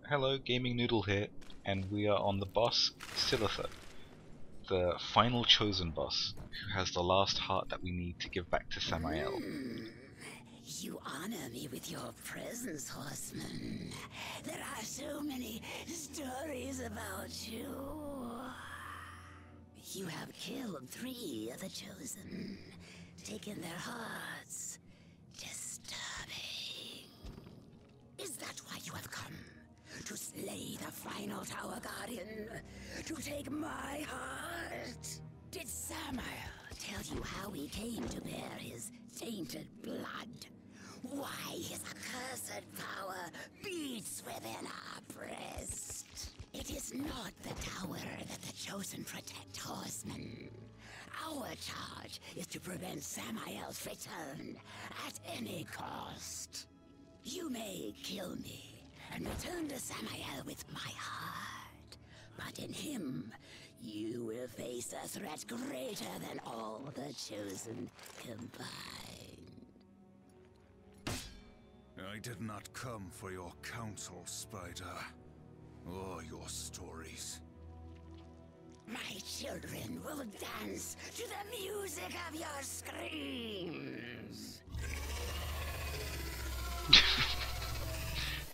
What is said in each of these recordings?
Hello, GamingNoodle here, and we are on the boss, Silitha, the final chosen boss, who has the last heart that we need to give back to Samael. You honor me with your presence, horseman. There are so many stories about you. You have killed 3 of the chosen, taken their hearts. Disturbing. Is that why you have come? To slay the final Tower Guardian? To take my heart? Did Samael tell you how he came to bear his tainted blood? Why his accursed power beats within our breast? It is not the tower that the chosen protect, horsemen. Our charge is to prevent Samael's return at any cost. You may kill me and return to Samael with my heart, but in him, you will face a threat greater than all the chosen combined. I did not come for your counsel, Spider, or your stories. My children will dance to the music of your screams.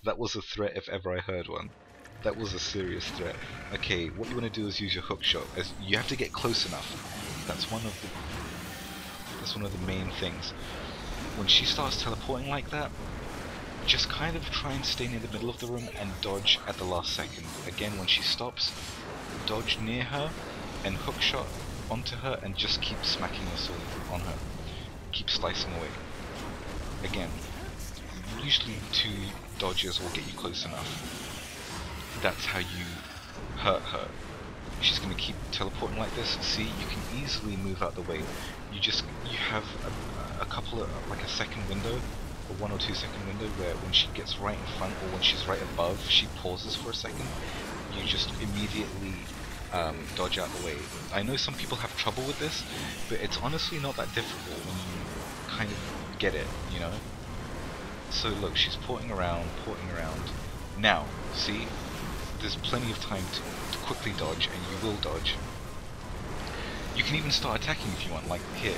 That was a threat if ever I heard one. That was a serious threat. Okay, what you want to do is use your hookshot. As you have to get close enough. That's one of the main things. When she starts teleporting like that, just kind of try and stay near the middle of the room and dodge at the last second. Again, when she stops, dodge near her and hookshot onto her and just keep smacking your sword on her. Keep slicing away. Again, usually 2 dodges will get you close enough. That's how you hurt her. She's going to keep teleporting like this. See, you can easily move out the way. You have a couple of, like a second window, a 1 or 2 second window where when she gets right in front or when she's right above, she pauses for a second. You just immediately dodge out the way. I know some people have trouble with this, but it's honestly not that difficult when you kind of get it, you know? So look, she's porting around. Now, see? There's plenty of time to quickly dodge, and you will dodge. You can even start attacking if you want, like here.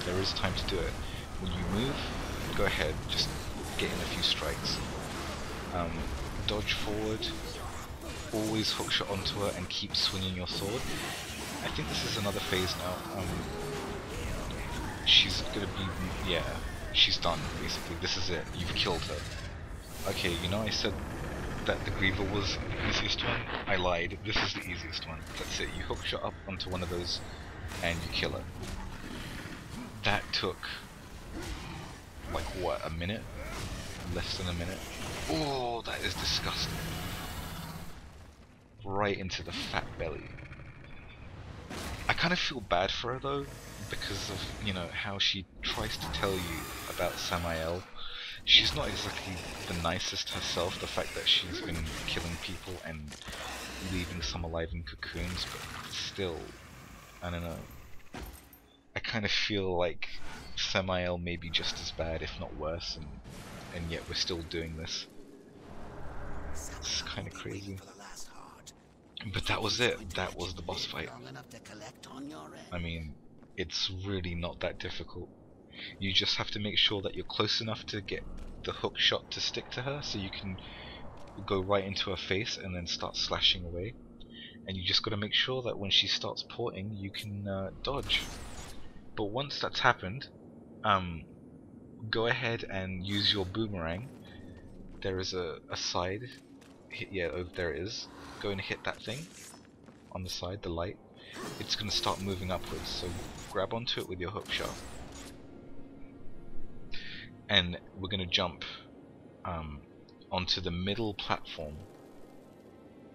There is time to do it. When you move, go ahead, just get in a few strikes. Dodge forward, always hookshot onto her and keep swinging your sword. I think this is another phase now. She's gonna be, yeah, she's done, basically. This is it, you've killed her. Okay, you know I said that the Griever was the easiest one? I lied, this is the easiest one. That's it, you hookshot up onto one of those and you kill her. That took, like what, a minute? Less than a minute? Oh, that is disgusting. Right into the fat belly. I kind of feel bad for her though, because of, you know, how she tries to tell you about Samael. She's not exactly the nicest herself, the fact that she's been killing people and leaving some alive in cocoons, but still, I don't know. I kind of feel like Samael may be just as bad, if not worse, and yet we're still doing this. It's kind of crazy. But that was it. That was the boss fight. I mean, it's really not that difficult. You just have to make sure that you're close enough to get the hook shot to stick to her, so you can go right into her face and then start slashing away. And you just got to make sure that when she starts porting, you can dodge. But once that's happened, go ahead and use your boomerang. There is a side. Yeah, over there it is. Go and hit that thing on the side, the light. It's going to start moving upwards, so grab onto it with your hook shot. And we're going to jump onto the middle platform.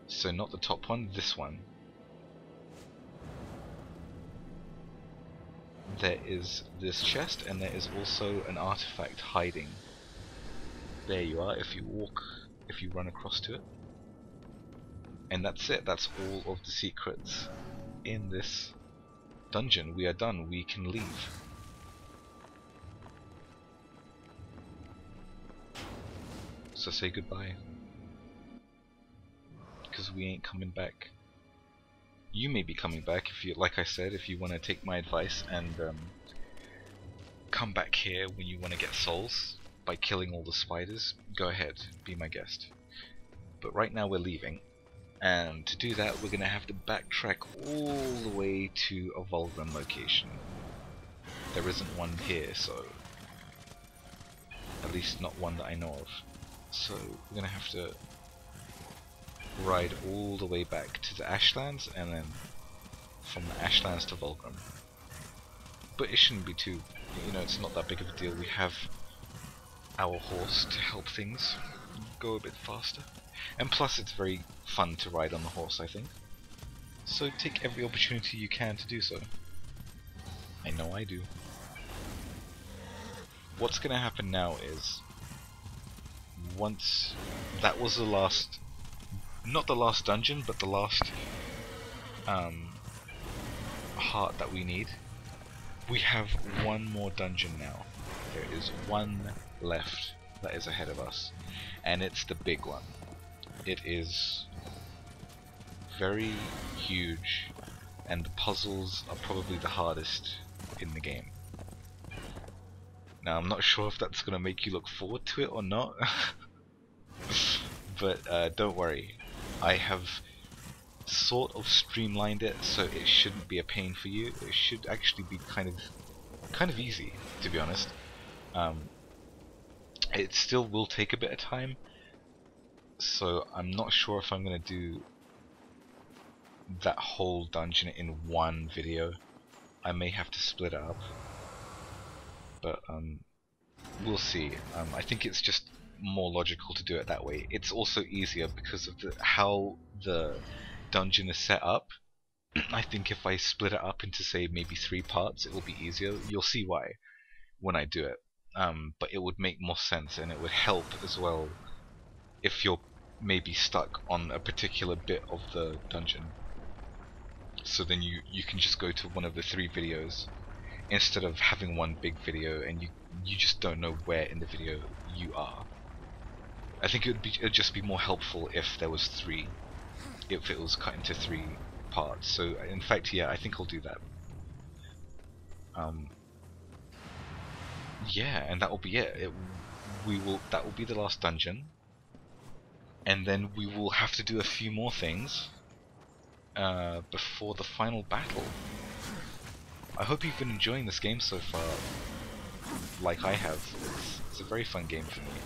So not the top one, this one. There is this chest, and there is also an artifact hiding. There you are, if you run across to it. And that's it, that's all of the secrets in this dungeon. We are done, we can leave. So say goodbye. because we ain't coming back. You may be coming back if you, like I said, if you want to take my advice and come back here when you want to get souls by killing all the spiders. Go ahead, be my guest. But right now we're leaving, and to do that we're going to have to backtrack all the way to a Vulgrim location. There isn't one here, so at least not one that I know of. So we're going to have to ride all the way back to the Ashlands, and then from the Ashlands to Vulgrim. But it shouldn't be too, you know, it's not that big of a deal. We have our horse to help things go a bit faster. And plus it's very fun to ride on the horse, I think. So take every opportunity you can to do so. I know I do. What's gonna happen now is, once that was the last, not the last dungeon, but the last heart that we need. We have one more dungeon now. There is one left that is ahead of us, and it's the big one. It is very huge, and the puzzles are probably the hardest in the game. Now I'm not sure if that's gonna make you look forward to it or not, but don't worry, I have sort of streamlined it so it shouldn't be a pain for you. It should actually be kind of easy, to be honest. It still will take a bit of time, so I'm not sure if I'm gonna do that whole dungeon in one video. I may have to split it up, but we'll see. I think it's just more logical to do it that way. It's also easier because of how the dungeon is set up. I think if I split it up into, say, maybe 3 parts, it will be easier. You'll see why when I do it. But it would make more sense, and it would help as well if you're maybe stuck on a particular bit of the dungeon. So then you can just go to one of the 3 videos instead of having one big video and you just don't know where in the video you are. I think it'd just be more helpful if there was 3, if it was cut into 3 parts. So in fact, yeah, I think I'll do that. Yeah, and that will be it. That will be the last dungeon, and then we will have to do a few more things before the final battle. I hope you've been enjoying this game so far, like I have. It's a very fun game for me.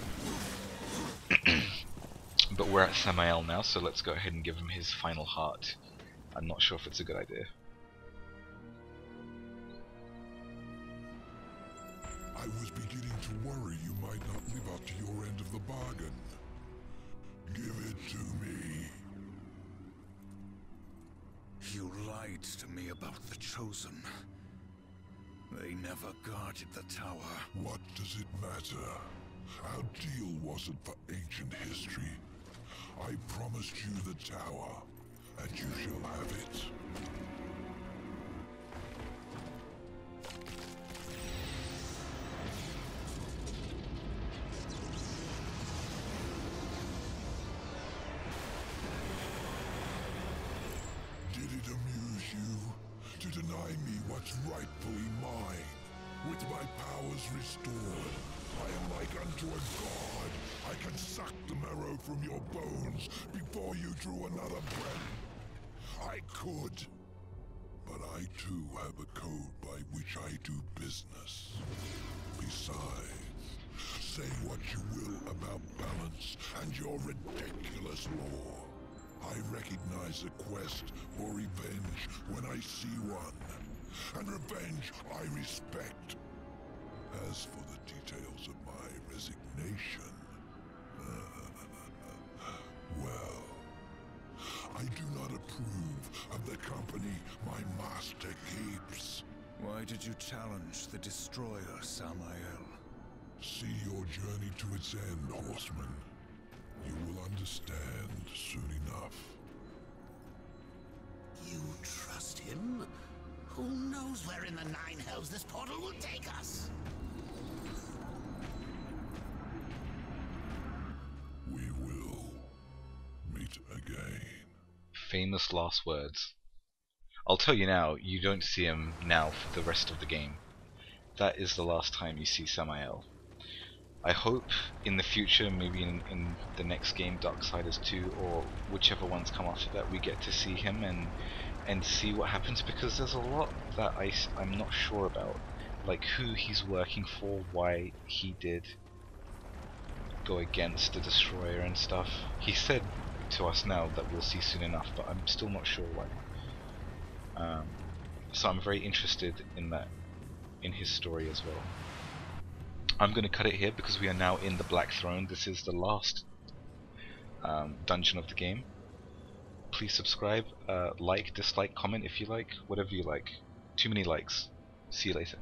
But we're at Samael now, so let's go ahead and give him his final heart. I'm not sure if it's a good idea. I was beginning to worry you might not live up to your end of the bargain. Give it to me. You lied to me about the Chosen. They never guarded the tower. What does it matter? Our deal wasn't for ancient history. I promised you the tower, and you shall have it. Did it amuse you to deny me what's rightfully mine? With my powers restored, I am like unto a god. I can suck the marrow from your bones before you drew another breath. I could, but I too have a code by which I do business. Besides, say what you will about balance and your ridiculous law. I recognize a quest for revenge when I see one, and revenge I respect. As for the details of my resignation, well, I do not approve of the company my master keeps. Why did you challenge the destroyer, Samael? See your journey to its end, horseman. You will understand soon enough. You trust him? Who knows where in the 9 hells this portal will take us? We will meet again. famous last words. I'll tell you now, you don't see him now for the rest of the game. That is the last time you see Samael. I hope in the future, maybe in the next game, Darksiders 2, or whichever ones come after that, we get to see him and see what happens, because there's a lot that I'm not sure about. Like who he's working for, why he did go against the Destroyer and stuff. He said to us now that we'll see soon enough, but I'm still not sure why. So I'm very interested in that, in his story as well. I'm going to cut it here because we are now in the Black Throne. This is the last dungeon of the game. Please subscribe, like, dislike, comment if you like, whatever you like. Too many likes. See you later.